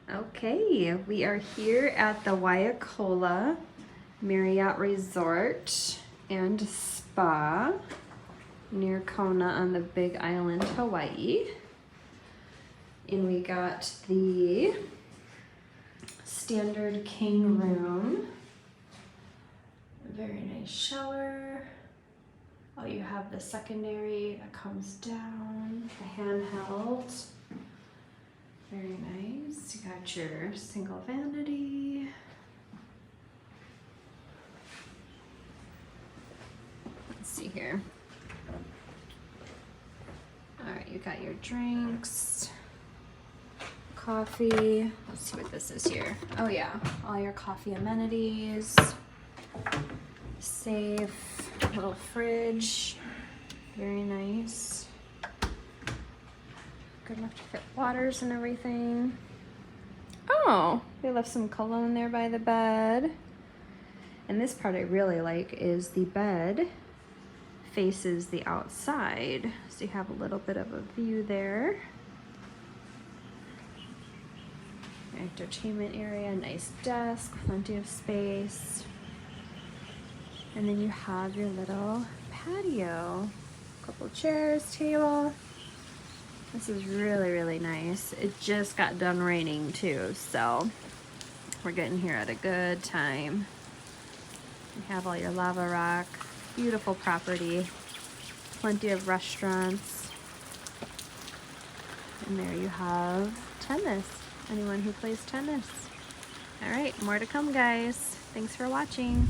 Okay, we are here at the Waikoloa Marriott Resort and Spa near Kona on the Big Island, Hawaii. And we got the standard king room. A very nice shower. Oh, you have the secondary that comes down, the handheld. Very nice. You got your single vanity. Let's see here. All right, you got your drinks, coffee. Let's see what this is here. Oh yeah, all your coffee amenities. Safe, little fridge. Very nice. Good enough to fit waters and everything. Oh, they left some cologne there by the bed. And this part I really like is the bed faces the outside. So you have a little bit of a view there. Entertainment area, nice desk, plenty of space. And then you have your little patio. A couple chairs, table. This is really, really nice. It just got done raining too, so we're getting here at a good time. You have all your lava rock, beautiful property, plenty of restaurants. And there you have tennis, anyone who plays tennis. All right, more to come, guys. Thanks for watching.